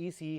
EC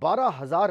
12,000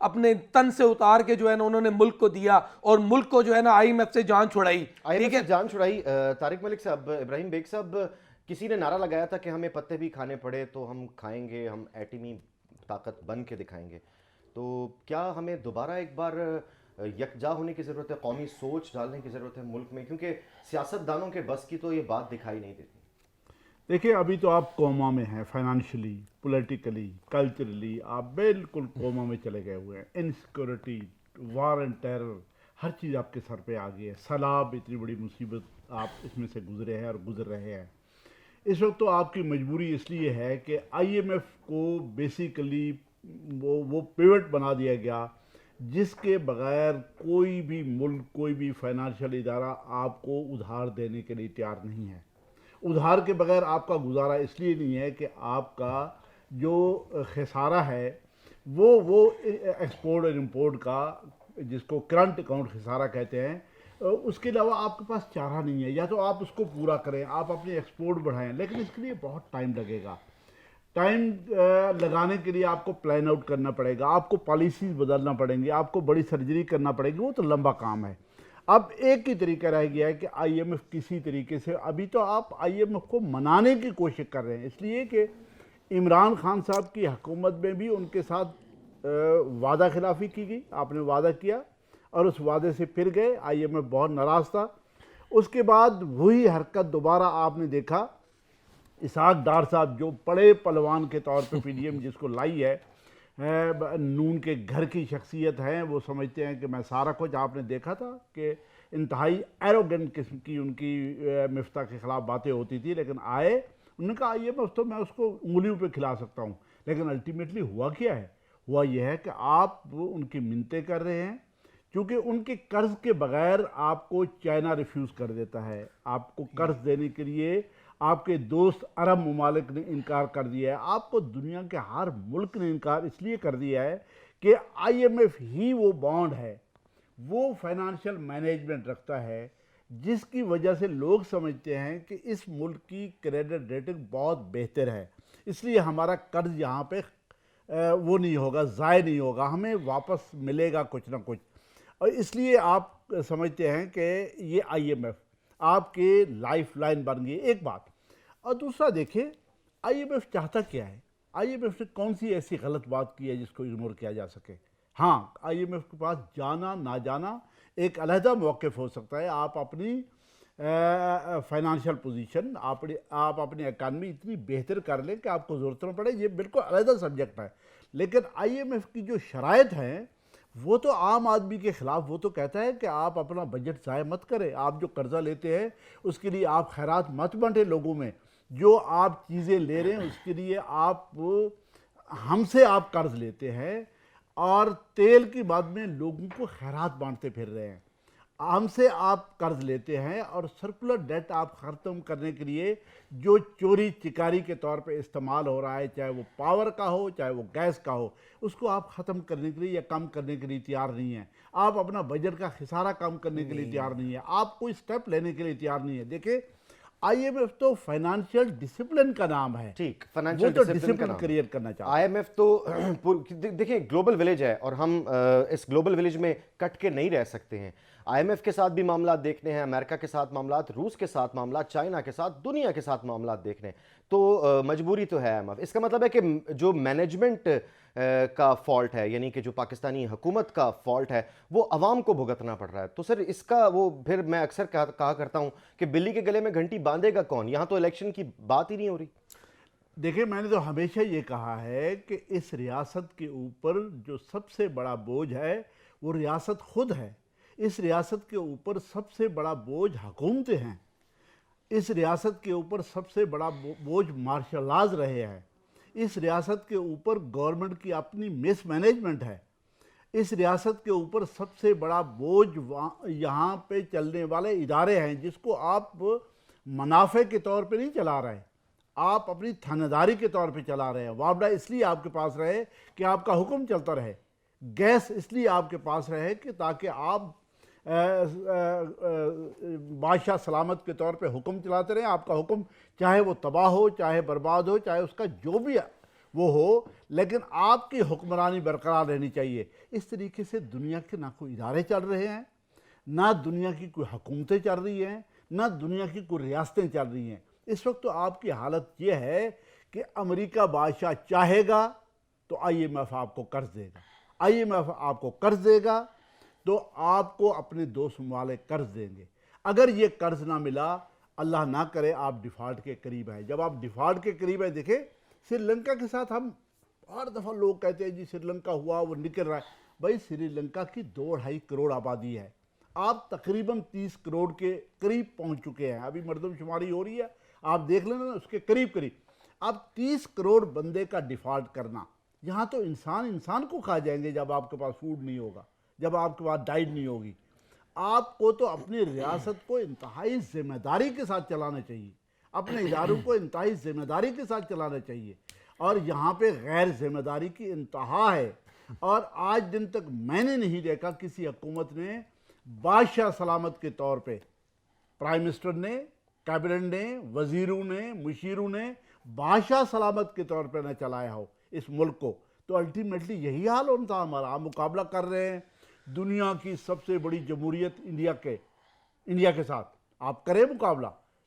اپنے تن سے اتار کے جو ہے نا انہوں نے ملک کو دیا اور ملک کو جو ہے نا آئی ایم ایف سے جان چھڑائی. ٹھیک ہے, جان چھڑائی. طارق ملک صاحب, ابراہیم بیگ صاحب, کسی نے نعرہ لگایا تھا کہ ہمیں پتے بھی کھانے پڑے تو ہم کھائیں گے, ہم ایٹمی طاقت بن کے دکھائیں گے. تو کیا ہمیں دوبارہ ایک بار یکجا ہونے کی ضرورت ہے, قومی سوچ ڈالنے کی ضرورت ہے ملک میں, کیونکہ سیاستدانوں کے بس کی تو یہ بات دکھائی نہیں دیتی. دیکھیں ابھی تو آپ کوما میں ہیں, فائنانشلی, پولیٹیکلی, کلچرلی آپ بالکل کوما میں چلے گئے ہوئے ہیں. انسیکورٹی, وار اینڈ ٹیرر, ہر چیز آپ کے سر پہ آ گئی ہے. سیلاب, اتنی بڑی مصیبت آپ اس میں سے گزرے ہیں اور گزر رہے ہیں. اس وقت تو آپ کی مجبوری اس لیے ہے کہ آئی ایم ایف کو بیسیکلی وہ پیوٹ بنا دیا گیا جس کے بغیر کوئی بھی ملک, کوئی بھی فائنانشل ادارہ آپ کو ادھار دینے کے لیے تیار نہیں ہے. ادھار کے بغیر آپ کا گزارا اس لیے نہیں ہے کہ آپ کا جو خسارہ ہے وہ ایکسپورٹ اور امپورٹ کا, جس کو کرنٹ اکاؤنٹ خسارہ کہتے ہیں, اس کے علاوہ آپ کے پاس چارہ نہیں ہے. یا تو آپ اس کو پورا کریں, آپ اپنی ایکسپورٹ بڑھائیں, لیکن اس کے لیے بہت ٹائم لگے گا. ٹائم لگانے کے لیے آپ کو پلان آؤٹ کرنا پڑے گا, آپ کو پالیسیز بدلنا پڑیں گی, آپ کو بڑی سرجری کرنا پڑے گی, وہ تو لمبا کام ہے. اب ایک ہی طریقہ رہ گیا ہے کہ آئی ایم ایف کسی طریقے سے, ابھی تو آپ آئی ایم ایف کو منانے کی کوشش کر رہے ہیں, اس لیے کہ عمران خان صاحب کی حکومت میں بھی ان کے ساتھ وعدہ خلافی کی گئی. آپ نے وعدہ کیا اور اس وعدے سے پھر گئے, آئی ایم ایف بہت ناراض تھا. اس کے بعد وہی حرکت دوبارہ آپ نے دیکھا. اسحاق ڈار صاحب جو بڑے پلوان کے طور پہ پی ڈی ایم جس کو لائی ہے, نون کے گھر کی شخصیت ہیں, وہ سمجھتے ہیں کہ میں سارا کچھ, آپ نے دیکھا تھا کہ انتہائی ایروگنٹ قسم کی ان کی مفتاح کے خلاف باتیں ہوتی تھی, لیکن آئے, انہوں نے کہا آئی ایم ایف تو میں اس کو انگلیوں پہ کھلا سکتا ہوں. لیکن الٹیمیٹلی ہوا کیا ہے؟ ہوا یہ ہے کہ آپ ان کی منتیں کر رہے ہیں, کیونکہ ان کے قرض کے بغیر آپ کو چائنا ریفیوز کر دیتا ہے. آپ کو قرض دینے کے لیے آپ کے دوست عرب ممالک نے انکار کر دیا ہے. آپ کو دنیا کے ہر ملک نے انکار اس لیے کر دیا ہے کہ آئی ایم ایف ہی وہ بانڈ ہے, وہ فائنانشل مینجمنٹ رکھتا ہے جس کی وجہ سے لوگ سمجھتے ہیں کہ اس ملک کی کریڈٹ ریٹنگ بہت بہتر ہے, اس لیے ہمارا قرض یہاں پہ وہ نہیں ہوگا, ضائع نہیں ہوگا, ہمیں واپس ملے گا کچھ نہ کچھ. اور اس لیے آپ سمجھتے ہیں کہ یہ آئی ایم ایف آپ کے لائف لائن بن گئی. ایک بات. اور دوسرا دیکھیں آئی ایم ایف چاہتا کیا ہے؟ آئی ایم ایف نے کون سی ایسی غلط بات کی ہے جس کو اگنور کیا جا سکے؟ ہاں, آئی ایم ایف کے پاس جانا نہ جانا ایک علیحدہ موقف ہو سکتا ہے. آپ اپنی فائنانشیل پوزیشن, آپ اپنی اکانومی اتنی بہتر کر لیں کہ آپ کو ضرورت نہ پڑے, یہ بالکل علیحدہ سبجیکٹ ہے. لیکن آئی ایم ایف کی جو شرائط ہیں وہ تو عام آدمی کے خلاف, وہ تو کہتا ہے کہ آپ اپنا بجٹ ضائع مت کریں, آپ جو قرضہ لیتے ہیں اس کے لیے آپ خیرات مت بانٹیں لوگوں میں, جو آپ چیزیں لے رہے ہیں اس کے لیے آپ ہم سے آپ قرض لیتے ہیں اور تیل کی بعد میں لوگوں کو خیرات بانٹتے پھر رہے ہیں. ہم سے آپ قرض لیتے ہیں اور سرکولر ڈیٹ آپ ختم کرنے کے لیے جو چوری چکاری کے طور پہ استعمال ہو رہا ہے, چاہے وہ پاور کا ہو چاہے وہ گیس کا ہو, اس کو آپ ختم کرنے کے لیے یا کم کرنے کے لیے تیار نہیں ہیں. آپ اپنا بجٹ کا خسارہ کم کرنے کے لیے تیار نہیں ہے, آپ کوئی سٹیپ لینے کے لیے تیار نہیں ہے. دیکھیں آئی ایم ایف تو فائنانشیل ڈسپلن کا نام ہے, ٹھیک, وہ فائنانشیل تو ڈسپلن کا ڈسپلن نام. کریٹ کرنا چاہتا ہے. آئی ایم ایف تو دیکھیں گلوبل ولیج ہے اور ہم اس گلوبل ولیج میں کٹ کے نہیں رہ سکتے ہیں. آئی ایم ایف کے ساتھ بھی معاملات دیکھنے ہیں, امریکہ کے ساتھ معاملات, روس کے ساتھ معاملات, چائنا کے ساتھ, دنیا کے ساتھ معاملات دیکھنے ہیں, تو مجبوری تو ہے آئی ایم ایف. اس کا مطلب ہے کہ جو مینجمنٹ کا فالٹ ہے, یعنی کہ جو پاکستانی حکومت کا فالٹ ہے, وہ عوام کو بھگتنا پڑ رہا ہے. تو سر اس کا وہ پھر میں اکثر کہا کرتا ہوں کہ بلی کے گلے میں گھنٹی باندھے گا کون؟ یہاں تو الیکشن کی بات ہی نہیں ہو رہی. دیکھیں میں نے تو ہمیشہ یہ کہا ہے کہ اس ریاست کے اوپر جو سب سے بڑا بوجھ ہے وہ ریاست خود ہے. اس ریاست کے اوپر سب سے بڑا بوجھ حکومتیں ہیں. اس ریاست کے اوپر سب سے بڑا بوجھ مارشل لاز رہے ہیں. اس ریاست کے اوپر گورنمنٹ کی اپنی مس مینجمنٹ ہے. اس ریاست کے اوپر سب سے بڑا بوجھ یہاں پہ چلنے والے ادارے ہیں جس کو آپ منافع کے طور پہ نہیں چلا رہے, آپ اپنی تھانیداری کے طور پہ چلا رہے ہیں. وابڈا اس لیے آپ کے پاس رہے کہ آپ کا حکم چلتا رہے, گیس اس لیے آپ کے پاس رہے کہ تاکہ آپ بادشاہ سلامت کے طور پہ حکم چلاتے رہیں. آپ کا حکم چاہے وہ تباہ ہو چاہے برباد ہو, چاہے اس کا جو بھی وہ ہو، لیکن آپ کی حکمرانی برقرار رہنی چاہیے۔ اس طریقے سے دنیا کے نہ کوئی ادارے چل رہے ہیں، نہ دنیا کی کوئی حکومتیں چل رہی ہیں، نہ دنیا کی کوئی ریاستیں چل رہی ہیں۔ اس وقت تو آپ کی حالت یہ ہے کہ امریکہ بادشاہ چاہے گا تو آئی ایم ایف آپ کو قرض دے گا، آئی ایم ایف آپ کو قرض دے گا تو آپ کو اپنے دوست ممالک قرض دیں گے۔ اگر یہ قرض نہ ملا، اللہ نہ کرے آپ ڈیفالٹ کے قریب ہیں۔ جب آپ ڈیفالٹ کے قریب ہیں، دیکھیں سری لنکا کے ساتھ ہم ہر دفعہ لوگ کہتے ہیں جی سری لنکا ہوا وہ نکل رہا ہے۔ بھائی سری لنکا کی 2-2.5 کروڑ آبادی ہے، آپ تقریباً 30 کروڑ کے قریب پہنچ چکے ہیں، ابھی مردم شماری ہو رہی ہے، آپ دیکھ لینا اس کے قریب۔ اب 30 کروڑ بندے کا ڈیفالٹ کرنا، یہاں تو انسان کو کھا جائیں گے جب آپ کے پاس فوڈ نہیں ہوگا، جب آپ کے پاس ڈائٹ نہیں ہوگی۔ آپ کو تو اپنی ریاست کو انتہائی ذمہ داری کے ساتھ چلانا چاہیے، اپنے اداروں کو انتہائی ذمہ داری کے ساتھ چلانا چاہیے، اور یہاں پہ غیر ذمہ داری کی انتہا ہے۔ اور آج دن تک میں نے نہیں دیکھا کسی حکومت نے بادشاہ سلامت کے طور پہ، پرائم منسٹر نے، کیبنٹ نے، وزیروں نے، مشیروں نے بادشاہ سلامت کے طور پہ نہ چلایا ہو اس ملک کو۔ تو الٹیمیٹلی یہی حال ہوتا ہمارا۔ ہم مقابلہ کر رہے ہیں دنیا کی سب سے بڑی جمہوریت انڈیا کے ساتھ، آپ کریں مقابلہ،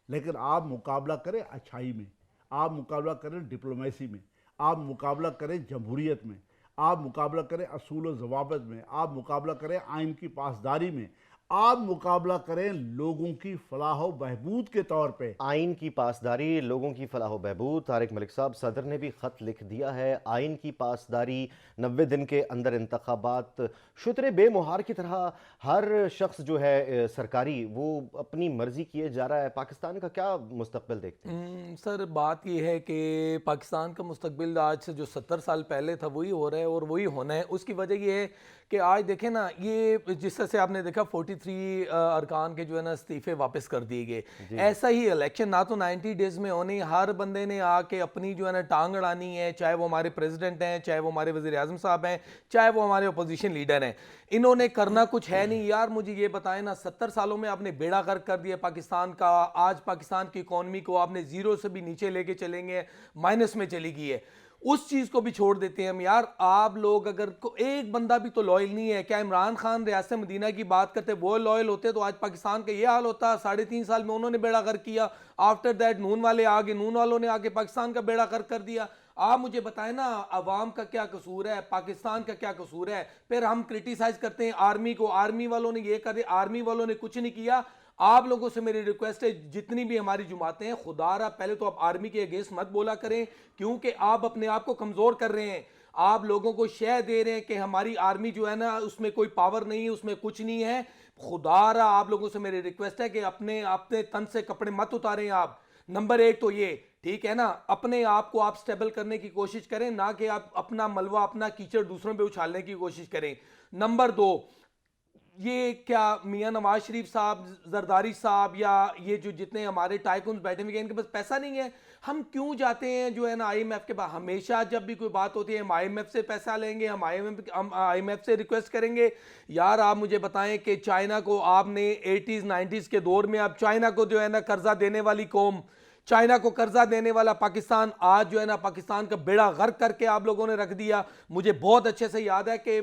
لیکن آپ مقابلہ کریں اچھائی میں، آپ مقابلہ کریں ڈپلومیسی میں، آپ مقابلہ کریں جمہوریت میں، آپ مقابلہ کریں اصول و ضوابط میں، آپ مقابلہ کریں آئین کی پاسداری میں، آپ مقابلہ کریں لوگوں کی فلاح و بہبود کے طور پہ۔ آئین کی پاسداری، لوگوں کی فلاح و بہبود۔ طارق ملک صاحب، صدر نے بھی خط لکھ دیا ہے، آئین کی پاسداری، 90 دن کے اندر انتخابات۔ شتر بے مہار کی طرح ہر شخص جو ہے سرکاری وہ اپنی مرضی کیے جا رہا ہے۔ پاکستان کا کیا مستقبل دیکھتے ہیں؟ سر بات یہ ہے کہ پاکستان کا مستقبل آج سے جو 70 سال پہلے تھا وہی ہو رہا ہے اور وہی ہونا ہے۔ اس کی وجہ یہ ہے کہ آج دیکھیں نا، یہ جس طرح سے آپ نے دیکھا 43 ارکان کے جو ہے نا استعفے واپس کر دیے گئے، ایسا ہی الیکشن نہ تو 90 ڈیز میں ہونے، ہر بندے نے آ کے اپنی جو ہے نا ٹانگ اڑانی ہے، چاہے وہ ہمارے پریزیڈنٹ ہیں، چاہے وہ ہمارے وزیر اعظم صاحب ہیں، چاہے وہ ہمارے اپوزیشن لیڈر ہیں۔ انہوں نے کرنا کچھ ہے نہیں یار۔ مجھے یہ بتائیں نا، 70 سالوں میں آپ نے بیڑا غرق کر دیا پاکستان کا۔ آج پاکستان کی اکانومی کو آپ نے زیرو سے بھی نیچے لے کے چلیں گے، مائنس میں چلی گئی ہے۔ اس چیز کو بھی چھوڑ دیتے ہیں ہم یار۔ آپ لوگ اگر ایک بندہ بھی تو لائل نہیں ہے۔ کیا عمران خان ریاست مدینہ کی بات کرتے وہ لائل ہوتے تو آج پاکستان کا یہ حال ہوتا؟ 3.5 سال میں انہوں نے بیڑا غرق کیا، آفٹر دیٹ نون والے آگے، نون والوں نے آگے پاکستان کا بیڑا غرق کر دیا۔ آپ مجھے بتائیں نا، عوام کا کیا قصور ہے، پاکستان کا کیا قصور ہے؟ پھر ہم کرٹیسائز کرتے ہیں آرمی کو، آرمی والوں نے یہ کر دیا، آرمی والوں نے کچھ نہیں کیا۔ آپ لوگوں سے میری ریکویسٹ ہے، جتنی بھی ہماری جماعتیں ہیں، خدا را پہلے تو آپ آرمی کے اگینسٹ مت بولا کریں، کیونکہ آپ اپنے آپ کو کمزور کر رہے ہیں۔ آپ لوگوں کو شے دے رہے ہیں کہ ہماری آرمی جو ہے نا اس میں کوئی پاور نہیں ہے، اس میں کچھ نہیں ہے۔ خدا را آپ لوگوں سے میری ریکویسٹ ہے کہ اپنے تن سے کپڑے مت اتاریں آپ۔ نمبر 1 تو یہ ٹھیک ہے نا، اپنے آپ کو آپ سٹیبل کرنے کی کوشش کریں، نہ کہ آپ اپنا ملوہ، اپنا کیچڑ دوسروں پہ اچھالنے کی کوشش کریں۔ نمبر 2، یہ کیا میاں نواز شریف صاحب، زرداری صاحب، یا یہ جو جتنے ہمارے ٹائکونز بیٹھے ہوئے ہیں، ان کے پاس پیسہ نہیں ہے؟ ہم کیوں جاتے ہیں جو ہے نا آئی ایم ایف کے پاس؟ ہمیشہ جب بھی کوئی بات ہوتی ہے ہم آئی ایم ایف سے پیسہ لیں گے، ہم آئی ایم ایف سے ریکویسٹ کریں گے۔ یار آپ مجھے بتائیں کہ چائنا کو آپ نے 80s 90s کے دور میں، اب چائنا کو جو ہے نا قرضہ دینے والی قوم، چائنا کو قرضہ دینے والا پاکستان، آج جو ہے نا پاکستان کا بیڑا غرق کر کے آپ لوگوں نے رکھ دیا۔ مجھے بہت اچھے سے یاد ہے کہ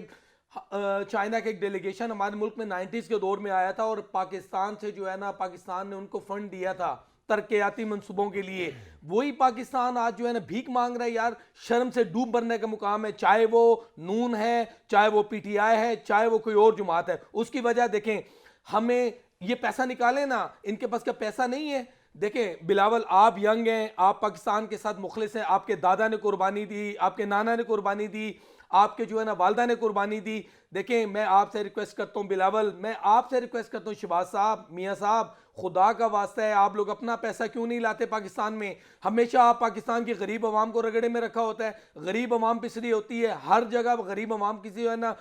چائنا کے ایک ڈیلیگیشن ہمارے ملک میں 90s کے دور میں آیا تھا، اور پاکستان سے جو ہے نا پاکستان نے ان کو فنڈ دیا تھا ترقیاتی منصوبوں کے لیے۔ وہی پاکستان آج جو ہے نا بھیک مانگ رہا ہے یار۔ شرم سے ڈوب مرنے کا مقام ہے، چاہے وہ نون ہے، چاہے وہ پی ٹی آئی ہے، چاہے وہ کوئی اور جماعت ہے۔ اس کی وجہ دیکھیں، ہمیں یہ پیسہ نکالیں نا، ان کے پاس کیا پیسہ نہیں ہے؟ دیکھیں بلاول، آپ ینگ ہیں، آپ پاکستان کے ساتھ مخلص ہیں، آپ کے دادا نے قربانی دی، آپ کے نانا نے قربانی دی، آپ کے جو ہے نا والدہ نے قربانی دی۔ دیکھیں میں آپ سے ریکویسٹ کرتا ہوں بلاول، میں آپ سے ریکویسٹ کرتا ہوں شہباز صاحب، میاں صاحب، خدا کا واسطہ ہے آپ لوگ اپنا پیسہ کیوں نہیں لاتے پاکستان میں؟ ہمیشہ آپ پاکستان کی غریب عوام کو رگڑے میں رکھا ہوتا ہے، غریب عوام پسری ہوتی ہے، ہر جگہ غریب عوام کسی جو ہے نا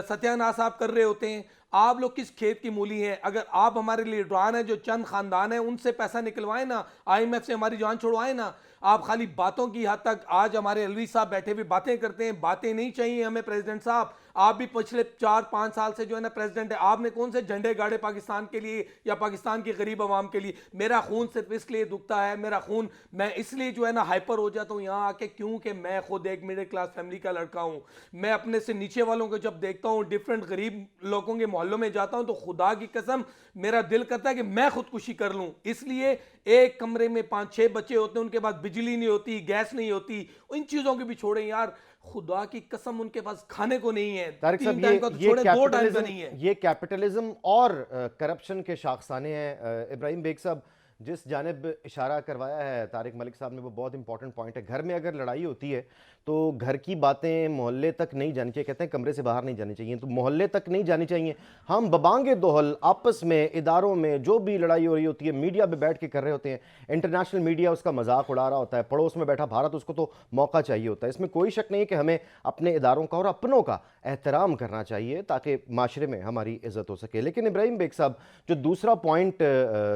ستیہ ناش آپ کر رہے ہوتے ہیں۔ آپ لوگ کس کھیت کی مولی ہیں؟ اگر آپ ہمارے لیڈران ہیں، جو چند خاندان ہیں، ان سے پیسہ نکلوائیں نا، آئی ایم ایف سے ہماری جان چھوڑوائیں نا۔ آپ خالی باتوں کی حد تک، آج ہمارے الوی صاحب بیٹھے ہوئے باتیں کرتے ہیں، باتیں نہیں چاہیے ہمیں پریزیڈنٹ صاحب۔ آپ بھی پچھلے 4-5 سال سے جو ہے نا پریزیڈنٹ ہے, آپ نے کون سے جھنڈے گاڑے پاکستان کے لیے یا پاکستان کی غریب عوام کے لیے؟ میرا خون صرف اس لیے دکھتا ہے, میرا خون, میں اس لیے جو ہے نا ہائپر ہو جاتا ہوں یہاں آ کے, کیونکہ میں خود ایک مڈل کلاس فیملی کا لڑکا ہوں. میں اپنے سے نیچے والوں کو جب دیکھتا ہوں, ڈیفرنٹ غریب لوگوں کے محلوں میں جاتا ہوں, تو خدا کی قسم میرا دل کرتا ہے کہ میں خودکشی کر لوں. اس لیے ایک کمرے میں 5-6 بچے ہوتے ہیں, ان کے پاس بجلی نہیں ہوتی, گیس نہیں ہوتی, ان چیزوں کے بھی چھوڑیں یار, خدا کی قسم ان کے پاس کھانے کو نہیں ہے. طارق 3 ٹائم کا تو چھوڑے, 2 ٹائم کا نہیں ہے. یہ کیپٹلزم اور کرپشن کے شاخسانے ہیں. ابراہیم بیگ صاحب, جس جانب اشارہ کروایا ہے طارق ملک صاحب نے وہ بہت امپورٹنٹ پوائنٹ ہے. گھر میں اگر لڑائی ہوتی ہے تو گھر کی باتیں محلے تک نہیں جانی چاہیے. کہتے ہیں کمرے سے باہر نہیں جانی چاہیے, تو محلے تک نہیں جانی چاہیے. ہم ببانگ دوہل آپس میں اداروں میں جو بھی لڑائی ہو رہی ہوتی ہے میڈیا پہ بیٹھ کے کر رہے ہوتے ہیں. انٹرنیشنل میڈیا اس کا مذاق اڑا رہا ہوتا ہے, پڑوس میں بیٹھا بھارت اس کو تو موقع چاہیے ہوتا ہے. اس میں کوئی شک نہیں ہے کہ ہمیں اپنے اداروں کا اور اپنوں کا احترام کرنا چاہیے تاکہ معاشرے میں ہماری عزت ہو سکے. لیکن ابراہیم بیگ صاحب, جو دوسرا پوائنٹ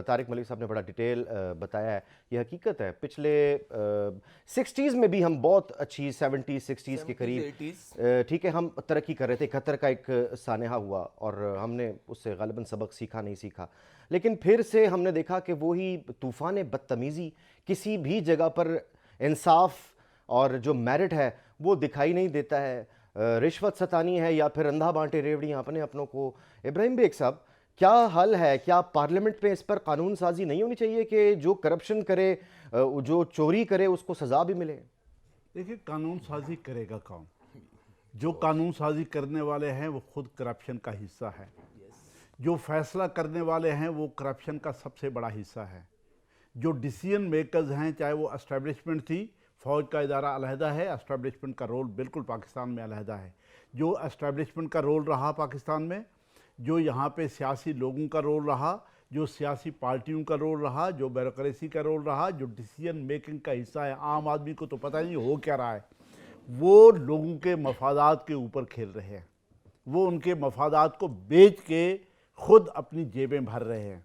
طارق ملک صاحب نے بڑا ڈیٹیل بتایا ہے, یہ حقیقت ہے. پچھلے 60s میں بھی ہم بہت اچھی 70s-60s کے قریب ٹھیک ہے ہم ترقی کر رہے تھے. 71 کا ایک سانحہ ہوا اور ہم نے اس سے غالباً سبق سیکھا نہیں سیکھا, لیکن پھر سے ہم نے دیکھا کہ وہی طوفان بدتمیزی, کسی بھی جگہ پر انصاف اور جو میرٹ ہے وہ دکھائی نہیں دیتا ہے. رشوت ستانی ہے یا پھر اندھا بانٹے ریوڑیاں اپنے اپنوں کو. ابراہیم بیگ صاحب, کیا حل ہے؟ کیا پارلیمنٹ میں اس پر قانون سازی نہیں ہونی چاہیے کہ جو کرپشن کرے, جو چوری کرے اس کو سزا بھی ملے؟ دیکھیں, قانون سازی کرے گا کون؟ جو قانون سازی کرنے والے ہیں وہ خود کرپشن کا حصہ ہے. جو فیصلہ کرنے والے ہیں وہ کرپشن کا سب سے بڑا حصہ ہے. جو ڈیسیژن میکرز ہیں, چاہے وہ اسٹیبلشمنٹ تھی, فوج کا ادارہ علیحدہ ہے, اسٹیبلشمنٹ کا رول بالکل پاکستان میں علیحدہ ہے. جو اسٹیبلشمنٹ کا رول رہا پاکستان میں, جو یہاں پہ سیاسی لوگوں کا رول رہا, جو سیاسی پارٹیوں کا رول رہا, جو بیوروکریسی کا رول رہا, جو ڈیسیژن میکنگ کا حصہ ہے, عام آدمی کو تو پتہ نہیں ہو کیا رہا ہے. وہ لوگوں کے مفادات کے اوپر کھیل رہے ہیں. وہ ان کے مفادات کو بیچ کے خود اپنی جیبیں بھر رہے ہیں.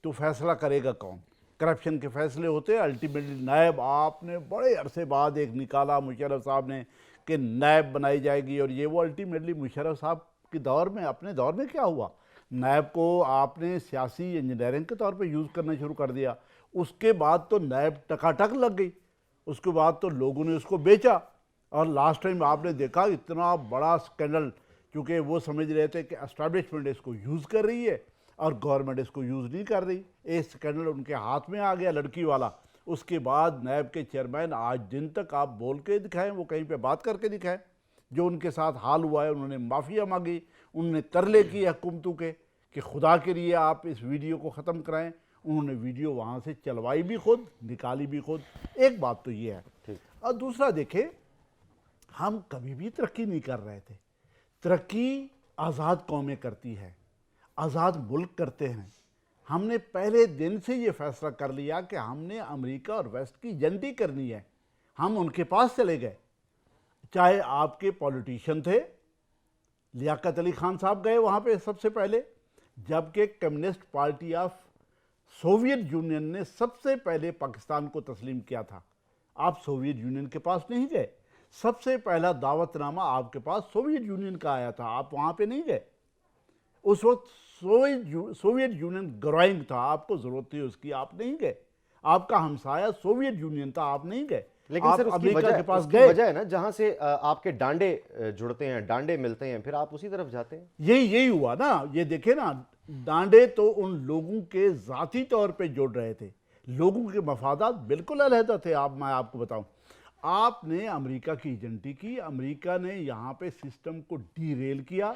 تو فیصلہ کرے گا کون؟ کرپشن کے فیصلے ہوتے ہیں الٹیمیٹلی نائب. آپ نے بڑے عرصے بعد ایک نکالا مشرف صاحب نے کہ نائب بنائی جائے گی, اور یہ وہ الٹیمیٹلی مشرف صاحب کے دور میں, اپنے دور میں کیا ہوا, نائب کو آپ نے سیاسی انجینئرنگ کے طور پہ یوز کرنا شروع کر دیا. اس کے بعد تو نائب ٹکاٹک لگ گئی. اس کے بعد تو لوگوں نے اس کو بیچا, اور لاسٹ ٹائم آپ نے دیکھا اتنا بڑا سکینڈل, کیونکہ وہ سمجھ رہے تھے کہ اسٹیبلشمنٹ اس کو یوز کر رہی ہے اور گورنمنٹ اس کو یوز نہیں کر رہی. ایک سکینڈل ان کے ہاتھ میں آ گیا, لڑکی والا. اس کے بعد نیب کے چیئرمین آج دن تک آپ بول کے دکھائیں, وہ کہیں پہ بات کر کے دکھائیں. جو ان کے ساتھ حال ہوا ہے, انہوں نے معافیاں مانگی, انہوں نے ترلے کیے حکومتوں کے کہ خدا کے لیے آپ اس ویڈیو کو ختم کرائیں. انہوں نے ویڈیو وہاں سے چلوائی بھی خود, نکالی بھی خود. ایک بات تو یہ ہے. اور دوسرا دیکھیں, ہم کبھی بھی ترقی نہیں کر رہے تھے. ترقی آزاد قومیں کرتی ہے, آزاد ملک کرتے ہیں. ہم نے پہلے دن سے یہ فیصلہ کر لیا کہ ہم نے امریکہ اور ویسٹ کی جنتی کرنی ہے. ہم ان کے پاس چلے گئے. چاہے آپ کے پولیٹیشین تھے, لیاقت علی خان صاحب گئے وہاں پہ سب سے پہلے, جبکہ communist party of Soviet union نے سب سے پہلے پاکستان کو تسلیم کیا تھا. آپ سوویت یونین کے پاس نہیں گئے. سب سے پہلا دعوت نامہ آپ کے پاس سوویت یونین کا آیا تھا, آپ وہاں پہ نہیں گئے. اس وقت سوویت یونین گروئنگ تھا, آپ کو ضرورت تھی اس کی, آپ نہیں گئے. آپ کا ہمسایہ سوویت یونین تھا, آپ نہیں گئے. لیکن سر اس کی وجہ ہے نا, جہاں سے آپ کے ڈانڈے جڑتے ہیں, ڈانڈے ملتے ہیں, پھر آپ اسی طرف جاتے ہیں. یہی ہوا نا. یہ دیکھیں نا, ڈانڈے تو ان لوگوں کے ذاتی طور پہ جڑ رہے تھے, لوگوں کے مفادات بالکل علیحدہ تھے. میں آپ کو بتاؤں, آپ نے امریکہ کی ایجنٹی کی, امریکہ نے یہاں پہ سسٹم کو ڈی ریل کیا,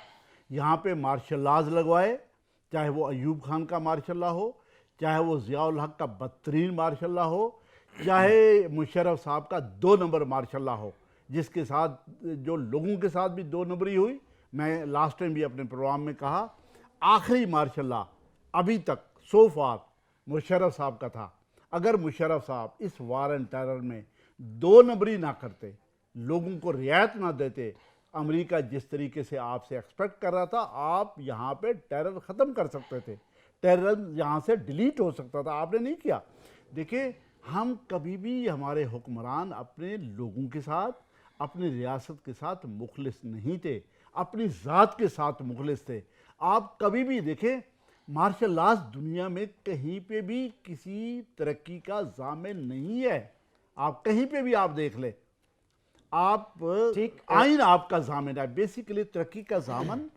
یہاں پہ مارشل لاز لگوائے, چاہے وہ ایوب خان کا مارشل لا ہو, چاہے وہ ضیاء الحق کا بدترین مارشل لا ہو, چاہے مشرف صاحب کا 2 نمبر مارشل لا ہو, جس کے ساتھ جو لوگوں کے ساتھ بھی 2 نمبری ہوئی. میں لاسٹ ٹائم بھی اپنے پروگرام میں کہا, آخری مارشل لا ابھی تک سو فار مشرف صاحب کا تھا. اگر مشرف صاحب اس وار اینڈ ٹیرر میں 2 نمبری نہ کرتے, لوگوں کو رعایت نہ دیتے, امریکہ جس طریقے سے آپ سے ایکسپیکٹ کر رہا تھا, آپ یہاں پہ ٹیرر ختم کر سکتے تھے, ٹیرر یہاں سے ڈیلیٹ ہو سکتا تھا. آپ نے نہیں کیا. دیکھیں, ہم کبھی بھی, ہمارے حکمران اپنے لوگوں کے ساتھ, اپنی ریاست کے ساتھ مخلص نہیں تھے، اپنی ذات کے ساتھ مخلص تھے۔ آپ کبھی بھی دیکھیں مارشل لاز دنیا میں کہیں پہ بھی کسی ترقی کا ضامن نہیں ہے، آپ کہیں پہ بھی آپ دیکھ لیں، آپ آئین آپ کا ضامن ہے۔ بیسیکلی ترقی کا ضامن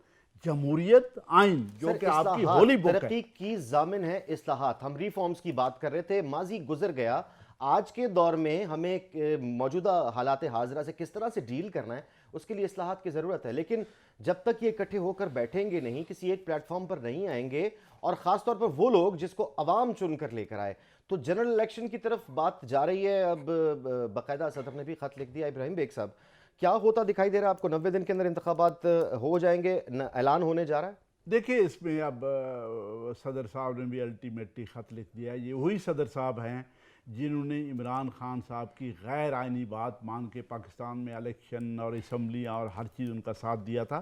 جمہوریت آئین جو کہ آپ کی ہولی بک ہے۔ ترقی کی ضامن ہے اصلاحات، ہم ریفارمز کی بات کر رہے تھے، ماضی گزر گیا، آج کے دور میں ہمیں موجودہ حالات حاضرہ سے کس طرح سے ڈیل کرنا ہے اس کے لیے اصلاحات کی ضرورت ہے، لیکن جب تک یہ اکٹھے ہو کر بیٹھیں گے نہیں، کسی ایک پلیٹ فارم پر نہیں آئیں گے، اور خاص طور پر وہ لوگ جس کو عوام چن کر لے کر آئے، تو جنرل الیکشن کی طرف بات جا رہی ہے۔ اب باقاعدہ صدر نے بھی خط لکھ دیا۔ ابراہیم بیگ صاحب، کیا ہوتا دکھائی دے رہا ہے آپ کو؟ 90 دن کے اندر انتخابات ہو جائیں گے، اعلان ہونے جا رہا ہے؟ دیکھیں اس میں اب صدر صاحب نے بھی الٹیمیٹلی خط لکھ دیا، یہ وہی صدر صاحب ہیں جنہوں نے عمران خان صاحب کی غیر آئینی بات مان کے پاکستان میں الیکشن اور اسمبلیاں اور ہر چیز ان کا ساتھ دیا تھا۔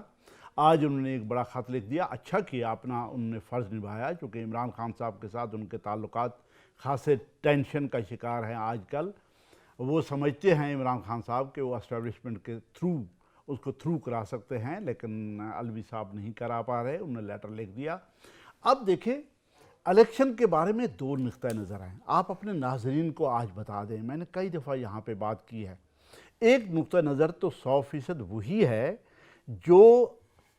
آج انہوں نے ایک بڑا خط لکھ دیا، اچھا کیا اپنا انہوں نے فرض نبھایا، چونکہ عمران خان صاحب کے ساتھ ان کے تعلقات خاصے ٹینشن کا شکار ہیں آج کل۔ وہ سمجھتے ہیں عمران خان صاحب کہ وہ اسٹیبلشمنٹ کے تھرو اس کو تھرو کرا سکتے ہیں، لیکن الوی صاحب نہیں کرا پا رہے، انہوں نے لیٹر لکھ دیا۔ اب دیکھیں الیکشن کے بارے میں دو نقطہ نظر ہیں، آپ اپنے ناظرین کو آج بتا دیں، میں نے کئی دفعہ یہاں پہ بات کی ہے۔ ایک نقطہ نظر تو 100% وہی ہے جو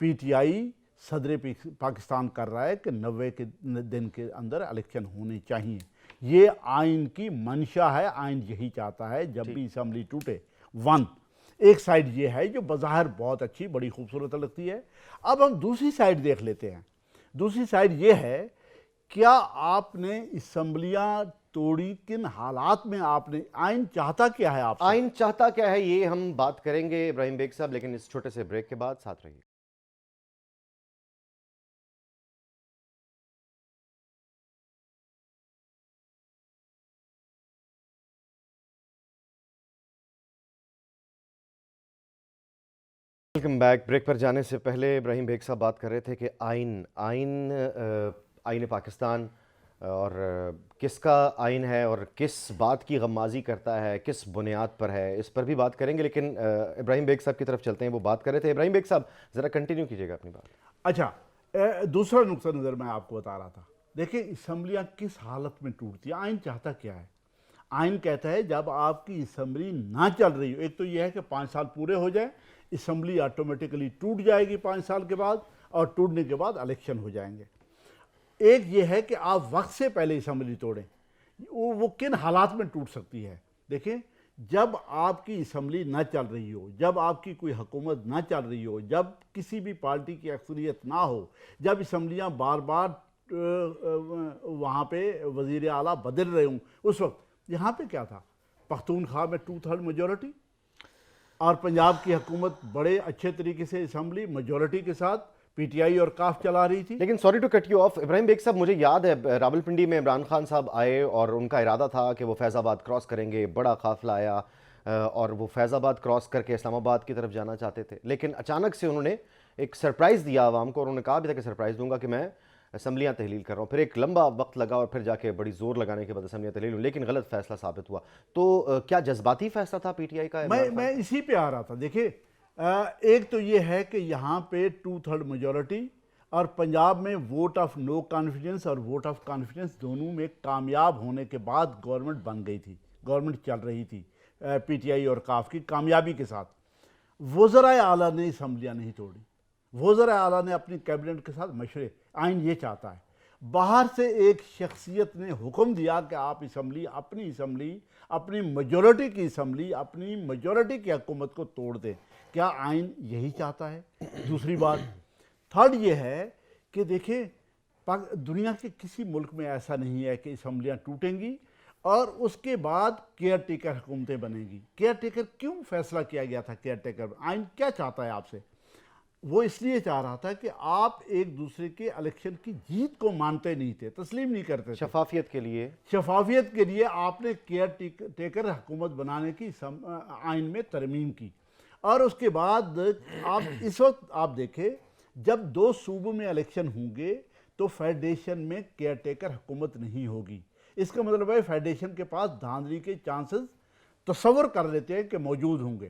پی ٹی آئی صدر پاکستان کر رہا ہے کہ 90 کے دن کے اندر الیکشن ہونے چاہیے، یہ آئین کی منشا ہے، آئین یہی چاہتا ہے جب بھی اسمبلی ٹوٹے۔ ایک سائیڈ یہ ہے جو بظاہر بہت اچھی بڑی خوبصورت لگتی ہے۔ اب ہم دوسری سائیڈ دیکھ لیتے ہیں، دوسری سائیڈ یہ ہے کیا آپ نے اسمبلیاں توڑی، کن حالات میں آپ نے، آئین چاہتا کیا ہے آپ سے؟ آئین چاہتا کیا ہے یہ ہم بات کریں گے ابراہیم بیگ صاحب، لیکن اس چھوٹے سے بریک کے بعد ساتھ رہیے۔ Welcome back. بریک پر جانے سے پہلے ابراہیم بیگ صاحب بات کر رہے تھے کہ آئین پاکستان اور کس کا آئین ہے اور کس بات کی غمازی کرتا ہے، کس بنیاد پر ہے، اس پر بھی بات کریں گے، لیکن ابراہیم بیگ صاحب کی طرف چلتے ہیں، وہ بات کر رہے تھے۔ ابراہیم بیگ صاحب ذرا کنٹینیو کیجیے گا اپنی بات۔ اچھا، دوسرا نقطہ نظر میں آپ کو بتا رہا تھا، دیکھیں اسمبلیاں کس حالت میں ٹوٹتی ہیں، آئین چاہتا کیا ہے؟ آئین کہتا ہے جب آپ کی اسمبلی نہ چل رہی ہو، ایک تو یہ ہے کہ 5 سال پورے ہو جائیں، اسمبلی آٹومیٹکلی ٹوٹ جائے گی 5 سال کے بعد، اور ٹوٹنے کے بعد الیکشن ہو جائیں گے۔ ایک یہ ہے کہ آپ وقت سے پہلے اسمبلی توڑیں، وہ کن حالات میں ٹوٹ سکتی ہے؟ دیکھیں جب آپ کی اسمبلی نہ چل رہی ہو، جب آپ کی کوئی حکومت نہ چل رہی ہو، جب کسی بھی پارٹی کی اکثریت نہ ہو، جب اسمبلیاں بار بار وہاں پہ وزیر اعلیٰ بدل رہے ہوں، اس وقت یہاں پہ کیا تھا؟ پختونخوا میں 2/3 میجورٹی، اور پنجاب کی حکومت بڑے اچھے طریقے سے اسمبلی میجورٹی کے ساتھ پی ٹی آئی اور کاف چلا رہی تھی۔ لیکن sorry to cut you off Ibrahim Baig صاحب، مجھے یاد ہے راول پنڈی میں عمران خان صاحب آئے اور ان کا ارادہ تھا کہ وہ فیض آباد کراس کریں گے، بڑا قافلہ آیا اور وہ فیض آباد کراس کر کے اسلام آباد کی طرف جانا چاہتے تھے، لیکن اچانک سے انہوں نے ایک سرپرائز دیا عوام کو، اور انہوں نے کہا بھی تھا کہ سرپرائز دوں گا کہ میں اسمبلیاں تحلیل کر رہا ہوں، پھر ایک لمبا وقت لگا اور پھر جا کے بڑی زور لگانے کے بعد اسمبلیاں تحلیل ہوئی، لیکن غلط فیصلہ ثابت ہوا۔ تو کیا جذباتی فیصلہ تھا پی ٹی آئی کا؟ میں اسی پہ آ رہا تھا۔ دیکھیں ایک تو یہ ہے کہ یہاں پہ 2/3 میجورٹی، اور پنجاب میں ووٹ آف نو کانفیڈنس اور ووٹ آف کانفیڈنس دونوں میں کامیاب ہونے کے بعد گورنمنٹ بن گئی تھی، گورنمنٹ چل رہی تھی پی ٹی آئی اور کاف کی کامیابی کے ساتھ۔ وزرائے اعلیٰ نے اسمبلیاں نہیں توڑی، وزرائے اعلیٰ نے اپنی کیبنٹ کے ساتھ مشورے، آئین یہ چاہتا ہے۔ باہر سے ایک شخصیت نے حکم دیا کہ آپ اسمبلی، اپنی میجورٹی کی اسمبلی، اپنی میجورٹی کی حکومت کو توڑ دیں، کیا آئین یہی چاہتا ہے؟ دوسری بات، تھرڈ یہ ہے کہ دیکھیں دنیا کے کسی ملک میں ایسا نہیں ہے کہ اسمبلیاں ٹوٹیں گی اور اس کے بعد کیئر ٹیکر حکومتیں بنیں گی۔ کیئر ٹیکر کیوں فیصلہ کیا گیا تھا؟ کیئر ٹیکر آئین کیا چاہتا ہے آپ سے؟ وہ اس لیے چاہ رہا تھا کہ آپ ایک دوسرے کے الیکشن کی جیت کو مانتے نہیں تھے، تسلیم نہیں کرتے تھے۔ شفافیت کے لیے، شفافیت کے لیے آپ نے کیئر ٹیکر حکومت بنانے کی آئین میں ترمیم کی، اور اس کے بعد آپ اس وقت آپ دیکھیں جب 2 صوبوں میں الیکشن ہوں گے تو فیڈریشن میں کیئر ٹیکر حکومت نہیں ہوگی۔ اس کا مطلب ہے فیڈریشن کے پاس دھاندلی کے چانسز تصور کر لیتے ہیں کہ موجود ہوں گے۔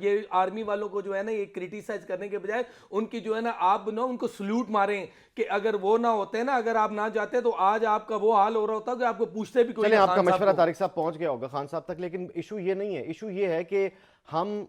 یہ آرمی والوں کو جو ہے نا یہ کریٹیسائز کرنے کے بجائے ان کی جو ہے نا آپ نا ان کو سلوٹ ماریں کہ اگر وہ نہ ہوتے نا, اگر آپ نہ جاتے تو آج آپ کا وہ حال ہو رہا ہوتا کہ آپ کو پوچھتے بھی کوئی نہیں. آپ کا مشورہ طارق صاحب پہنچ گیا ہوگا خان صاحب تک, لیکن ایشو یہ نہیں ہے. ایشو یہ ہے کہ ہم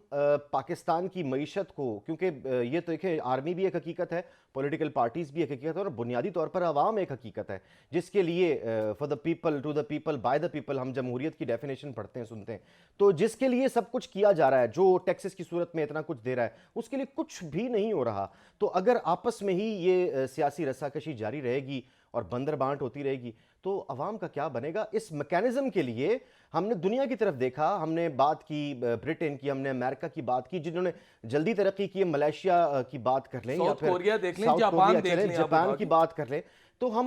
پاکستان کی معیشت کو, کیونکہ یہ تو دیکھیں آرمی بھی ایک حقیقت ہے, پولیٹیکل پارٹیز بھی ایک حقیقت ہے, اور بنیادی طور پر عوام ایک حقیقت ہے جس کے لیے for the people, to the people, by the people ہم جمہوریت کی ڈیفینیشن پڑھتے ہیں, سنتے ہیں. تو جس کے لیے سب کچھ کیا جا رہا ہے, جو ٹیکسز کی صورت میں اتنا کچھ دے رہا ہے, اس کے لیے کچھ بھی نہیں ہو رہا. تو اگر آپس میں ہی یہ سیاسی رساکشی جاری رہے گی اور بندر بانٹ ہوتی رہے گی تو عوام کا کیا بنے گا؟ اس میکینزم کے لیے ہم نے دنیا کی طرف دیکھا, ہم نے بات کی برٹن کی, ہم نے امریکہ کی بات کی جنہوں نے جلدی ترقی کی, ملیشیا کی بات کر لیں یا پھر کوریا دیکھ لیں, جاپان کی بات کر لیں, تو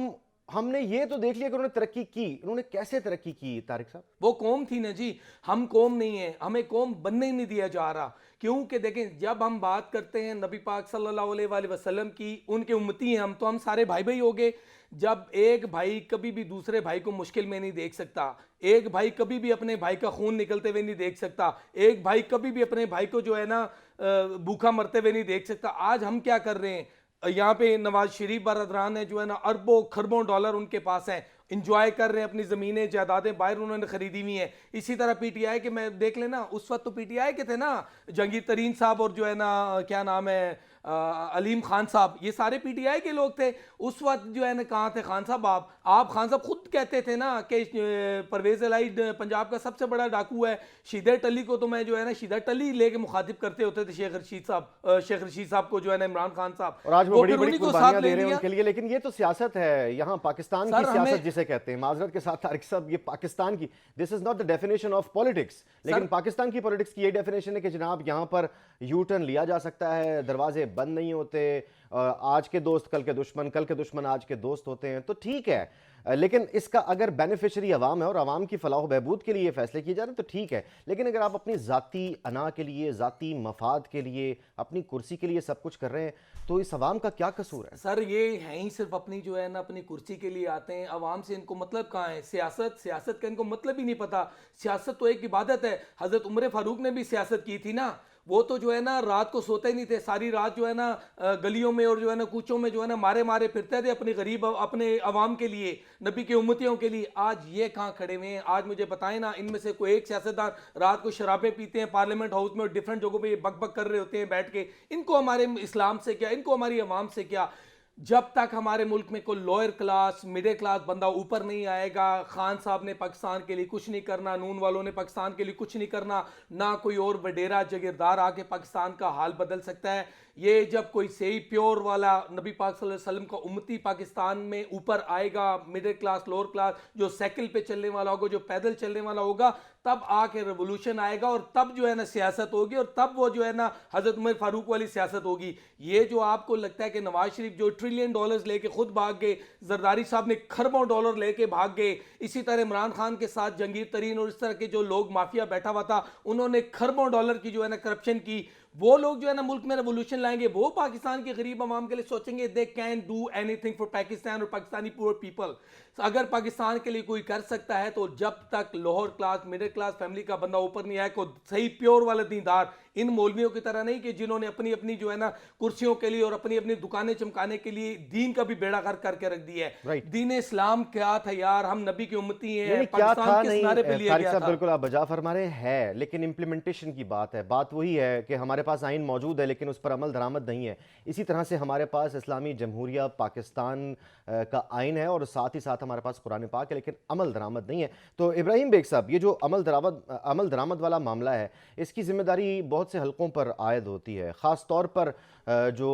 ہم نے یہ تو دیکھ لیا کہ انہوں نے ترقی کی. انہوں نے کیسے ترقی کی طارق صاحب؟ وہ قوم تھی نا جی, ہم قوم نہیں ہیں, ہمیں قوم بننے ہی نہیں دیا جا رہا. کیونکہ دیکھیں جب ہم بات کرتے ہیں نبی پاک صلی اللہ علیہ وآلہ وسلم کی, ان کے امتی ہیں ہم, تو ہم سارے بھائی بھائی ہو گئے. جب ایک بھائی کبھی بھی دوسرے بھائی کو مشکل میں نہیں دیکھ سکتا, ایک بھائی کبھی بھی اپنے بھائی کا خون نکلتے ہوئے نہیں دیکھ سکتا, ایک بھائی کبھی بھی اپنے بھائی کو جو ہے نا بھوکا مرتے ہوئے نہیں دیکھ سکتا. آج ہم کیا کر رہے ہیں, یہاں پہ نواز شریف برادران ہے جو ہے نا اربوں خربوں ڈالر ان کے پاس ہیں, انجوائے کر رہے ہیں, اپنی زمینیں جائیدادیں باہر انہوں نے خریدی ہوئی ہیں. اسی طرح پی ٹی آئی کے میں دیکھ لینا, اس وقت تو پی ٹی آئی کے تھے نا جہانگیر ترین صاحب اور جو ہے نا کیا نام ہے علیم خان صاحب, یہ سارے پی ٹی آئی کے لوگ تھے. اس وقت جو ہے نا کہاں تھے خان صاحب؟ آپ خان صاحب خود کہتے تھے نا کہ پرویز الہی پنجاب کا سب سے بڑا ڈاکو ہے. شیدر ٹلی کو تو میں جو ہے نا شیدر ٹلی لے کے مخاطب کرتے ہوتے تھے شیخ رشید صاحب کو جو ہے نا عمران خان صاحب, اور آج وہ بڑی بڑی قربانیاں دے رہے ہیں ان کے لیے. لیکن یہ تو سیاست ہے یہاں پاکستان کی سیاست جسے کہتے ہیں, معذرت کے ساتھ طارق صاحب, یہ پاکستان کی, this is not the definition of politics. لیکن پاکستان کی پولیٹکس کی یہ ڈیفینیشن ہے کہ جناب یہاں پر یو ٹرن لیا جا سکتا ہے, دروازے بند نہیں ہوتے, آج کے دوست کل کے دشمن, کل کے دشمن آج کے دوست ہوتے ہیں, تو ٹھیک ہے. لیکن اس کا اگر بینیفیشری عوام ہے اور عوام کی فلاح و بہبود کے لیے یہ فیصلے کیے جا رہے ہیں تو ٹھیک ہے. لیکن اگر آپ اپنی ذاتی انا کے لیے, ذاتی مفاد کے لیے, اپنی کرسی کے لیے سب کچھ کر رہے ہیں تو اس عوام کا کیا قصور ہے؟ سر یہ ہیں ہی صرف اپنی جو ہے نا اپنی کرسی کے لیے آتے ہیں. عوام سے ان کو مطلب کہاں ہے؟ سیاست کا ان کو مطلب ہی نہیں پتا. سیاست تو ایک عبادت ہے. حضرت عمر فاروق نے بھی سیاست کی تھی نا, وہ تو جو ہے نا رات کو سوتے نہیں تھے, ساری رات جو ہے نا گلیوں میں اور جو ہے نا کوچوں میں جو ہے نا مارے پھرتے تھے اپنے غریب اپنے عوام کے لیے, نبی کے امتیوں کے لیے. آج یہ کہاں کھڑے ہوئے ہیں؟ آج مجھے بتائیں نا, ان میں سے کوئی ایک سیاستدان رات کو شرابیں پیتے ہیں پارلیمنٹ ہاؤس میں اور ڈیفرنٹ جگہوں پہ یہ بک بک کر رہے ہوتے ہیں بیٹھ کے. ان کو ہمارے اسلام سے کیا, ان کو ہماری عوام سے کیا؟ جب تک ہمارے ملک میں کوئی لوئر کلاس مڈل کلاس بندہ اوپر نہیں آئے گا, خان صاحب نے پاکستان کے لیے کچھ نہیں کرنا, نون والوں نے پاکستان کے لیے کچھ نہیں کرنا, نہ کوئی اور وڈیرا جگیردار آ کے پاکستان کا حال بدل سکتا ہے. یہ جب کوئی صحیح پیور والا نبی پاک صلی اللہ علیہ وسلم کا امتی پاکستان میں اوپر آئے گا, مڈل کلاس لوور کلاس, جو سائیکل پہ چلنے والا ہوگا, جو پیدل چلنے والا ہوگا, تب آ کے ریولوشن آئے گا, اور تب جو ہے نا سیاست ہوگی, اور تب وہ جو ہے نا حضرت عمر فاروق والی سیاست ہوگی. یہ جو آپ کو لگتا ہے کہ نواز شریف جو ٹریلین ڈالرز لے کے خود بھاگ گئے, زرداری صاحب نے خربوں ڈالر لے کے بھاگ گئے, اسی طرح عمران خان کے ساتھ جہانگیر ترین اور اس طرح کے جو لوگ مافیا بیٹھا ہوا تھا, انہوں نے خربوں ڈالر کی جو ہے نا کرپشن کی. وہ لوگ جو ہے نا ملک میں ریولوشن لائیں گے, وہ پاکستان کے غریب عوام کے لیے سوچیں گے they can do anything for Pakistan اور پاکستانی poor people. اگر پاکستان کے لیے کوئی کر سکتا ہے تو جب تک lower class middle class family کا بندہ اوپر نہیں آئے, کوئی صحیح پیور والا دیندار, ان مولویوں کی طرح نہیں کہ جنہوں نے اپنی جو ہے نا کرسیوں کے لیے اور اپنی دکانیں چمکانے کے لیے دین کا بھی بیڑا غرق کر کے رکھ دیا ہے. دین اسلام کیا تھا یار؟ ہم نبی کی امتی ہیں, پاکستان کے سنارے پہ لیا گیا تھا. بالکل آپ بجا فرما رہے ہیں, لیکن امپلیمنٹیشن کی بات ہے. بات وہی ہے کہ ہمارے پاس آئین موجود ہے لیکن اس پر عمل درآمد نہیں ہے. اسی طرح سے ہمارے پاس اسلامی جمہوریہ پاکستان کا آئین ہے اور ساتھ ہی ساتھ ہمارے پاس قرآن پاک ہے, لیکن عمل درآمد نہیں ہے. تو ابراہیم بیگ صاحب, یہ جو عمل درآمد والا معاملہ ہے, اس کی ذمہ داری بہت سے حلقوں پر عائد ہوتی ہے, خاص طور پر جو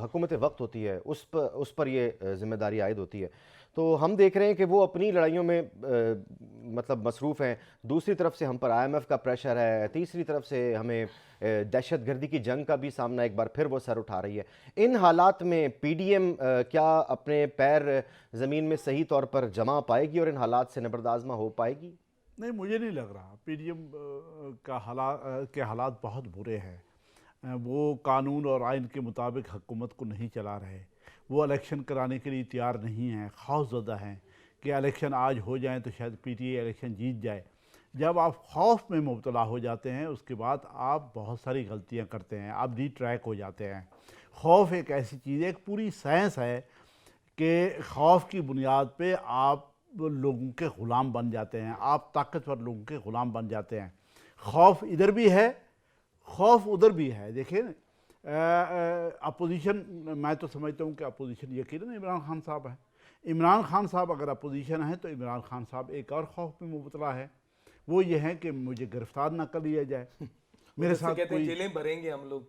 حکومت وقت ہوتی ہے اس پر یہ ذمہ داری عائد ہوتی ہے. تو ہم دیکھ رہے ہیں کہ وہ اپنی لڑائیوں میں مطلب مصروف ہیں, دوسری طرف سے ہم پر IMF کا پریشر ہے, تیسری طرف سے ہمیں دہشت گردی کی جنگ کا بھی سامنا ایک بار پھر وہ سر اٹھا رہی ہے. ان حالات میں پی ڈی ایم کیا اپنے پیر زمین میں صحیح طور پر جما پائے گی اور ان حالات سے نبردآزما ہو پائے گی؟ نہیں, مجھے نہیں لگ رہا. پی ڈی ایم کے حالات بہت برے ہیں. وہ قانون اور آئین کے مطابق حکومت کو نہیں چلا رہے. وہ الیکشن کرانے کے لیے تیار نہیں ہیں, خوف زدہ ہیں کہ الیکشن آج ہو جائیں تو شاید پی ٹی اے الیکشن جیت جائے. جب آپ خوف میں مبتلا ہو جاتے ہیں اس کے بعد آپ بہت ساری غلطیاں کرتے ہیں، آپ ڈی ٹریک ہو جاتے ہیں۔ خوف ایک ایسی چیز ہے، ایک پوری سائنس ہے کہ خوف کی بنیاد پہ آپ لوگوں کے غلام بن جاتے ہیں، آپ طاقتور لوگوں کے غلام بن جاتے ہیں۔ خوف ادھر بھی ہے، خوف ادھر بھی ہے۔ دیکھیں اپوزیشن، میں تو سمجھتا ہوں کہ اپوزیشن یقیناً عمران خان صاحب ہے۔ عمران خان صاحب اگر اپوزیشن ہے تو عمران خان صاحب ایک اور خوف میں مبتلا ہے، وہ یہ ہے کہ مجھے گرفتار نہ کر لیا جائے، میرے ساتھ کہتے ہیں کوئی، جیلیں بھریں گے ہم لوگ۔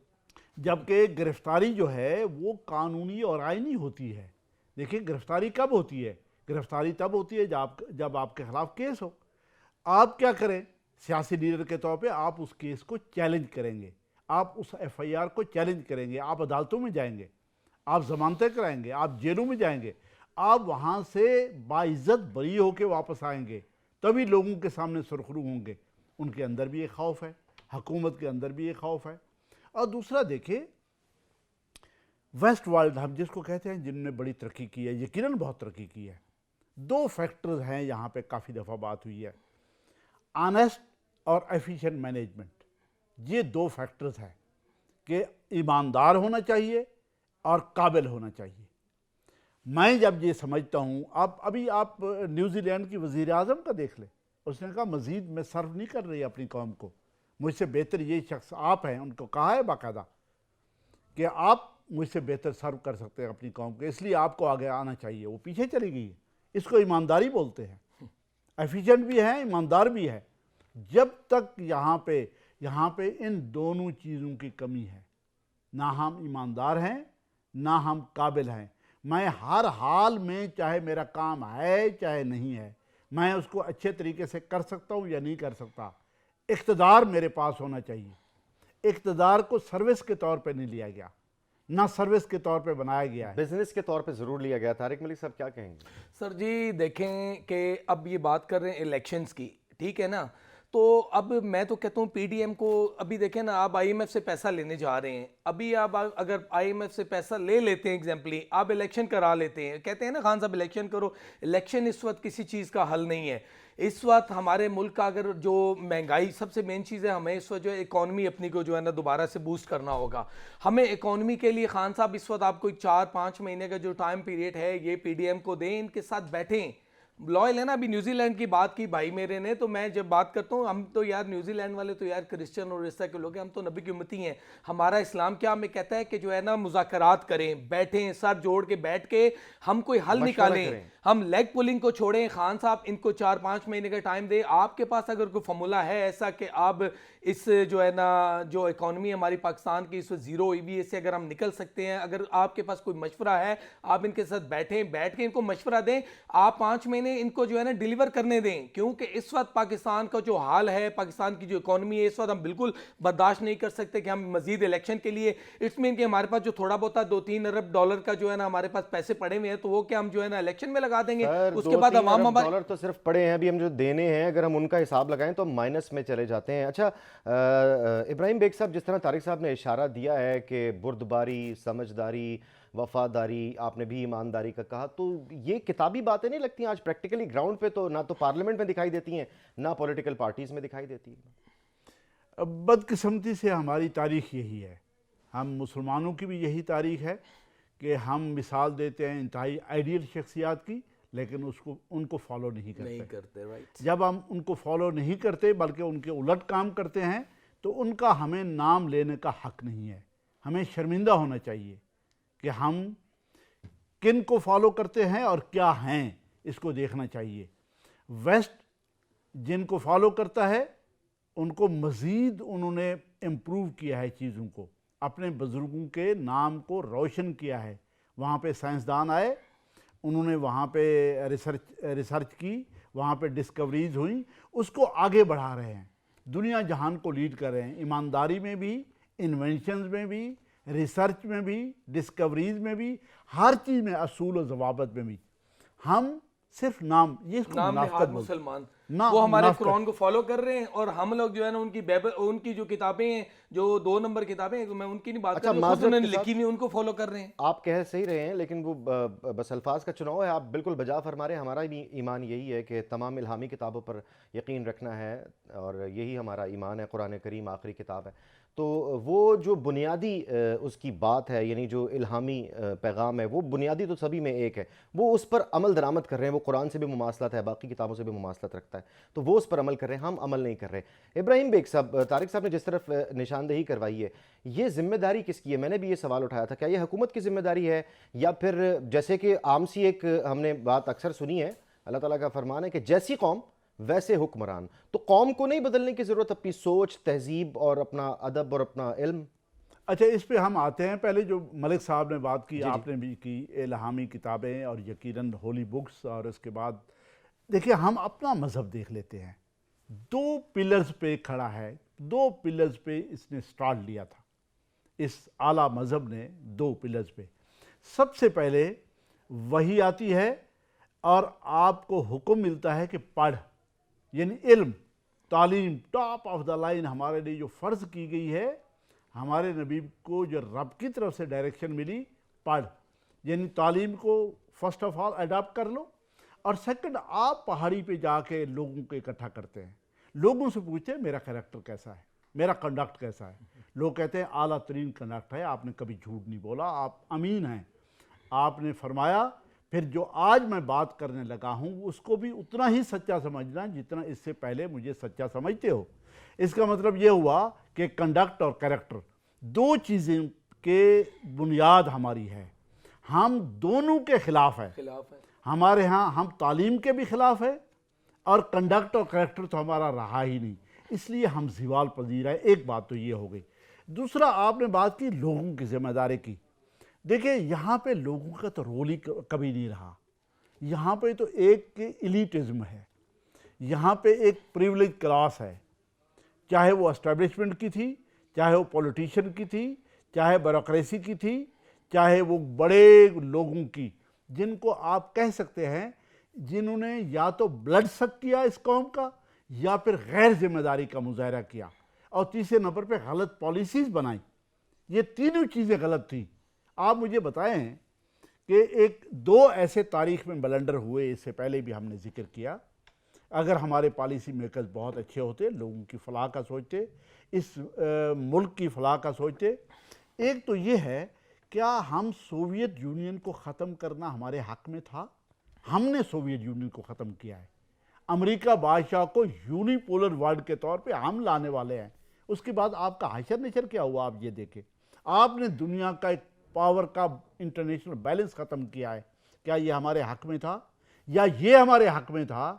جبکہ گرفتاری جو ہے وہ قانونی اور آئینی ہوتی ہے۔ دیکھیں گرفتاری کب ہوتی ہے؟ گرفتاری تب ہوتی ہے جب آپ کے خلاف کیس ہو۔ آپ کیا کریں؟ سیاسی لیڈر کے طور پہ آپ اس کیس کو چیلنج کریں گے، آپ اس ایف آئی آر کو چیلنج کریں گے، آپ عدالتوں میں جائیں گے، آپ ضمانتیں کرائیں گے، آپ جیلوں میں جائیں گے، آپ وہاں سے باعزت بری ہو کے واپس آئیں گے، تبھی لوگوں کے سامنے سرخرو ہوں گے۔ ان کے اندر بھی ایک خوف ہے، حکومت کے اندر بھی ایک خوف ہے۔ اور دوسرا دیکھیں ویسٹ ورلڈ ہم جس کو کہتے ہیں، جن نے بڑی ترقی کی ہے، یقیناً بہت ترقی کی ہے، دو فیکٹرز ہیں یہاں پہ کافی دفعہ بات ہوئی ہے، آنیسٹ اور ایفیشینٹ مینجمنٹ۔ یہ دو فیکٹرز ہیں کہ ایماندار ہونا چاہیے اور قابل ہونا چاہیے۔ میں جب یہ سمجھتا ہوں، ابھی آپ نیوزی لینڈ کی وزیر اعظم کا دیکھ لیں، اس نے کہا مزید میں سرو نہیں کر رہی اپنی قوم کو، مجھ سے بہتر یہ شخص آپ ہیں، ان کو کہا ہے باقاعدہ کہ آپ مجھ سے بہتر سرو کر سکتے ہیں اپنی قوم کو، اس لیے آپ کو آگے آنا چاہیے۔ وہ پیچھے چلی گئی ہے۔ اس کو ایمانداری بولتے ہیں۔ ایفیشینٹ بھی ہے، ایماندار بھی ہے۔ جب تک یہاں پہ ان دونوں چیزوں کی کمی ہے، نہ ہم ایماندار ہیں نہ ہم قابل ہیں، میں ہر حال میں چاہے میرا کام ہے چاہے نہیں ہے، میں اس کو اچھے طریقے سے کر سکتا ہوں یا نہیں کر سکتا۔ اقتدار میرے پاس ہونا چاہیے۔ اقتدار کو سروس کے طور پہ نہیں لیا گیا، نہ سروس کے طور پہ بنایا گیا ہے، بزنس کے طور پہ ضرور لیا گیا۔ طارق ملک صاحب کیا کہیں گے؟ سر جی دیکھیں کہ اب یہ بات کر رہے ہیں الیکشنز کی، ٹھیک ہے نا، تو اب میں تو کہتا ہوں پی ڈی ایم کو ابھی دیکھیں نا، آپ آئی ایم ایف سے پیسہ لینے جا رہے ہیں، ابھی آپ اگر آئی ایم ایف سے پیسہ لے لیتے ہیں ایگزامپلی، آپ الیکشن کرا لیتے ہیں، کہتے ہیں نا خان صاحب الیکشن کرو، الیکشن اس وقت کسی چیز کا حل نہیں ہے۔ اس وقت ہمارے ملک کا اگر جو مہنگائی، سب سے مین چیز ہے، ہمیں اس وقت جو ہے اکانومی اپنی کو جو ہے نا دوبارہ سے بوسٹ کرنا ہوگا۔ ہمیں اکانومی کے لیے خان صاحب اس وقت آپ کوئی 4-5 مہینے کا جو ٹائم پیریڈ ہے یہ پی ڈی ایم کو دیں، ان کے ساتھ بیٹھیں۔ لائل ہے نا، ابھی نیوزی لینڈ کی بات کی بھائی میرے نے، تو میں جب بات کرتا ہوں، ہم تو یار نیوزی لینڈ والے تو یار کرسچن اور اس طرح کے لوگ ہیں، ہم تو نبی کی امتی ہیں۔ ہمارا اسلام کیا ہمیں کہتا ہے کہ جو ہے نا مذاکرات کریں، بیٹھیں، سر جوڑ کے بیٹھ کے ہم کوئی حل نکالیں، ہم لیگ پولنگ کو چھوڑیں۔ خان صاحب ان کو 4-5 مہینے کا ٹائم دیں۔ آپ کے پاس اگر کوئی فارمولہ ہے ایسا کہ آپ اس جو ہے نا جو اکانومی ہماری پاکستان کی اس وقت زیرو ہوئی بھی، اس سے اگر ہم نکل سکتے ہیں، اگر آپ کے پاس کوئی مشورہ ہے، آپ ان کے ساتھ بیٹھیں، بیٹھ کے ان کو مشورہ دیں، آپ 5 مہینے ان کو جو ہے نا ڈیلیور کرنے دیں، کیونکہ اس وقت پاکستان کا جو حال ہے، پاکستان کی جو اکانومی ہے، اس وقت ہم بالکل برداشت نہیں کر سکتے کہ ہم مزید الیکشن کے لیے، اس میں ان کے ہمارے پاس جو تھوڑا بہت 2-3 ارب ڈالر کا جو ہے نا ہمارے پاس پیسے پڑے ہوئے ہیں، تو وہ کیا ہم جو ہے نا الیکشن میں لگا دیں گے؟ اس کے بعد عوام ہمارے ڈالر تو صرف پڑے ہیں، ابھی ہم جو دینے ہیں اگر ہم ان کا حساب لگائیں تو مائنس میں چلے جاتے ہیں۔ اچھا ابراہیم بیگ صاحب، جس طرح طارق صاحب نے اشارہ دیا ہے کہ بردباری، سمجھداری، وفاداری، آپ نے بھی ایمانداری کا کہا، تو یہ کتابی باتیں نہیں لگتی ہیں آج پریکٹیکلی گراؤنڈ پہ تو نہ تو پارلیمنٹ میں دکھائی دیتی ہیں نہ پولیٹیکل پارٹیز میں دکھائی دیتی ہیں؟ بدقسمتی سے ہماری تاریخ یہی ہے، ہم مسلمانوں کی بھی یہی تاریخ ہے کہ ہم مثال دیتے ہیں انتہائی آئیڈیل شخصیات کی، لیکن ان کو فالو نہیں کرتے۔ جب ہم ان کو فالو نہیں کرتے بلکہ ان کے الٹ کام کرتے ہیں تو ان کا ہمیں نام لینے کا حق نہیں ہے۔ ہمیں شرمندہ ہونا چاہیے کہ ہم کن کو فالو کرتے ہیں اور کیا ہیں، اس کو دیکھنا چاہیے۔ ویسٹ جن کو فالو کرتا ہے ان کو مزید انہوں نے امپروو کیا ہے چیزوں کو، اپنے بزرگوں کے نام کو روشن کیا ہے۔ وہاں پہ سائنسدان آئے، انہوں نے وہاں پہ ریسرچ کی، وہاں پہ ڈسکوریز ہوئیں، اس کو آگے بڑھا رہے ہیں، دنیا جہان کو لیڈ کر رہے ہیں، ایمانداری میں بھی، انوینشنز میں بھی، ریسرچ میں بھی، ڈسکوریز میں بھی، ہر چیز میں، اصول و ضوابط میں بھی۔ ہم صرف نام، یہ اس کو نام منافقت نہاد بولتے ہیں، مسلمان۔ وہ ہمارے قرآن کو فالو کر رہے ہیں اور ہم لوگ جو ہے نا ان کی جو کتابیں ہیں جو 2 نمبر کتابیں ہیں میں ان کی نہیں بات کر رہا ہوں، خود انہوں نے لکھی ہوئی ان کو فالو کر رہے ہیں. آپ کہہ صحیح رہے ہیں لیکن وہ بس الفاظ کا چناؤ ہے. آپ بالکل بجا فرما رہے ہیں. ہمارا بھی ایمان یہی ہے کہ تمام الہامی کتابوں پر یقین رکھنا ہے اور یہی ہمارا ایمان ہے. قرآن کریم آخری کتاب ہے. تو وہ جو بنیادی اس کی بات ہے یعنی جو الہامی پیغام ہے وہ بنیادی تو سبھی میں ایک ہے. وہ اس پر عمل درآمد کر رہے ہیں. وہ قرآن سے بھی مماثلت ہے، باقی کتابوں سے بھی مماثلت رکھتا ہے، تو وہ اس پر عمل کر رہے ہیں، ہم عمل نہیں کر رہے. ابراہیم بیگ صاحب، طارق صاحب نے جس طرف نشاندہی کروائی ہے، یہ ذمہ داری کس کی ہے؟ میں نے بھی یہ سوال اٹھایا تھا، کیا یہ حکومت کی ذمہ داری ہے یا پھر جیسے کہ عام سی ایک ہم نے بات اکثر سنی ہے، اللہ تعالیٰ کا فرمان ہے کہ جیسی قوم ویسے حکمران. تو قوم کو نہیں بدلنے کی ضرورت، اپنی سوچ، تہذیب اور اپنا ادب اور اپنا علم؟ اچھا، اس پہ ہم آتے ہیں. پہلے جو ملک صاحب نے بات کی، آپ نے بھی کی، الہامی کتابیں اور یقیناً ہولی بکس، اور اس کے بعد دیکھیں ہم اپنا مذہب دیکھ لیتے ہیں. 2 پلرز پہ کھڑا ہے، 2 پلرز پہ اس نے سٹارٹ لیا تھا. اس اعلیٰ مذہب نے 2 پلرز پہ. سب سے پہلے وحی آتی ہے اور آپ کو حکم ملتا ہے کہ پڑھ، یعنی علم، تعلیم ٹاپ آف دا لائن ہمارے لیے جو فرض کی گئی ہے. ہمارے نبی کو جو رب کی طرف سے ڈائریکشن ملی، پڑھ، یعنی تعلیم کو فرسٹ آف آل اڈاپٹ کر لو. اور سیکنڈ، آپ پہاڑی پہ جا کے لوگوں کو اکٹھا کرتے ہیں، لوگوں سے پوچھتے ہیں میرا کریکٹر کیسا ہے، میرا کنڈکٹ کیسا ہے. لوگ کہتے ہیں اعلیٰ ترین کنڈکٹ ہے، آپ نے کبھی جھوٹ نہیں بولا، آپ امین ہیں. آپ نے فرمایا پھر جو آج میں بات کرنے لگا ہوں اس کو بھی اتنا ہی سچا سمجھنا جتنا اس سے پہلے مجھے سچا سمجھتے ہو. اس کا مطلب یہ ہوا کہ کنڈکٹ اور کریکٹر 2 چیزیں کے بنیاد ہماری ہے. ہم دونوں کے خلاف ہے. ہمارے ہاں ہم تعلیم کے بھی خلاف ہے اور کنڈکٹ اور کریکٹر تو ہمارا رہا ہی نہیں، اس لیے ہم زوال پذیر ہے. ایک بات تو یہ ہو گئی. دوسرا، آپ نے بات کی لوگوں کی ذمہ داری کی. دیکھیں یہاں پہ لوگوں کا تو رول ہی کبھی نہیں رہا. یہاں پہ تو ایک ایلیٹزم ہے، یہاں پہ ایک پریولیج کلاس ہے، چاہے وہ اسٹیبلشمنٹ کی تھی، چاہے وہ پولیٹیشین کی تھی، چاہے بیوروکریسی کی تھی، چاہے وہ بڑے لوگوں کی، جن کو آپ کہہ سکتے ہیں جنہوں نے یا تو بلڈ سک کیا اس قوم کا یا پھر غیر ذمہ داری کا مظاہرہ کیا، اور تیسرے نمبر پہ غلط پالیسیز بنائیں. یہ تینوں چیزیں غلط تھیں. آپ مجھے بتائیں کہ 2 ایسے تاریخ میں بلنڈر ہوئے، اس سے پہلے بھی ہم نے ذکر کیا. اگر ہمارے پالیسی میکرز بہت اچھے ہوتے، لوگوں کی فلاح کا سوچتے، اس ملک کی فلاح کا سوچتے. ایک تو یہ ہے، کیا ہم سوویت یونین کو ختم کرنا ہمارے حق میں تھا؟ ہم نے سوویت یونین کو ختم کیا ہے. امریکہ بادشاہ کو یونی پولر ورلڈ کے طور پہ ہم لانے والے ہیں. اس کے بعد آپ کا حشر نشر کیا ہوا؟ آپ یہ دیکھیں، آپ نے دنیا کا ایک پاور کا انٹرنیشنل بیلنس ختم کیا ہے. کیا یہ ہمارے حق میں تھا؟ یا یہ ہمارے حق میں تھا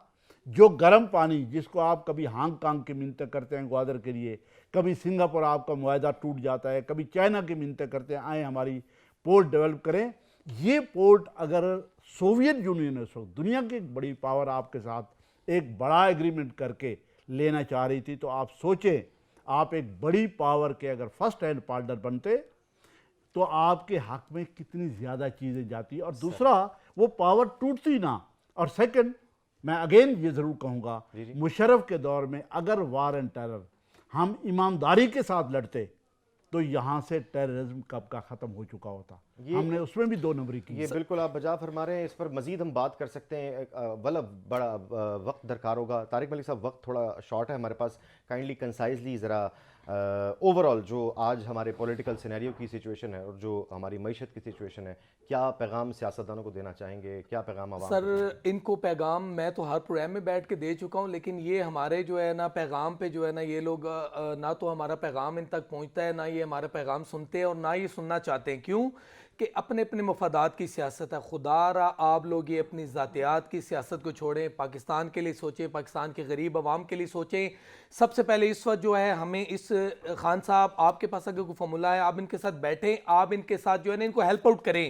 جو گرم پانی، جس کو آپ کبھی ہانگ کانگ کی منتیں کرتے ہیں گوادر کے لیے، کبھی سنگاپور آپ کا معاہدہ ٹوٹ جاتا ہے، کبھی چائنا کی منتیں کرتے ہیں آئیں ہماری پورٹ ڈیولپ کریں. یہ پورٹ اگر سوویت یونین اس وقت دنیا کی ایک بڑی پاور آپ کے ساتھ ایک بڑا ایگریمنٹ کر کے لینا چاہ رہی تھی، تو آپ سوچیں آپ ایک بڑی پاور کے اگر فرسٹ ہینڈ پارٹنر بنتے تو آپ کے حق میں کتنی زیادہ چیزیں جاتی. اور دوسرا، وہ پاور ٹوٹتی نہ. اور سیکنڈ، میں اگین یہ ضرور کہوں گا، مشرف کے دور میں اگر وار اینڈ ٹیرر ہم ایمانداری کے ساتھ لڑتے تو یہاں سے ٹیررزم کب کا ختم ہو چکا ہوتا. ہم نے اس میں بھی 2 نمبری کی. یہ بالکل آپ بجا فرما رہے ہیں. اس پر مزید ہم بات کر سکتے ہیں، ولو بڑا وقت درکار ہوگا. طارق ملک صاحب، وقت تھوڑا شارٹ ہے ہمارے پاس. کائنڈلی کنسائزلی ذرا اوورال جو آج ہمارے پولیٹیکل سینیریو کی سچویشن ہے اور جو ہماری معیشت کی سچویشن ہے، کیا پیغام سیاستدانوں کو دینا چاہیں گے؟ کیا پیغام عوام سر؟ ان کو پیغام میں تو ہر پروگرام میں بیٹھ کے دے چکا ہوں، لیکن یہ ہمارے جو ہے نا پیغام پہ جو ہے نا یہ لوگ نہ تو ہمارا پیغام ان تک پہنچتا ہے، نہ یہ ہمارا پیغام سنتے ہیں اور نہ یہ سننا چاہتے ہیں. کیوں کہ اپنے اپنے مفادات کی سیاست ہے. خدا را آپ لوگ یہ اپنی ذاتیات کی سیاست کو چھوڑیں، پاکستان کے لیے سوچیں، پاکستان کے غریب عوام کے لیے سوچیں. سب سے پہلے اس وقت جو ہے ہمیں اس خان صاحب، آپ کے پاس اگر کوئی فارمولہ ہے آپ ان کے ساتھ بیٹھیں، آپ ان کے ساتھ جو ہے نا ان کو ہیلپ آؤٹ کریں.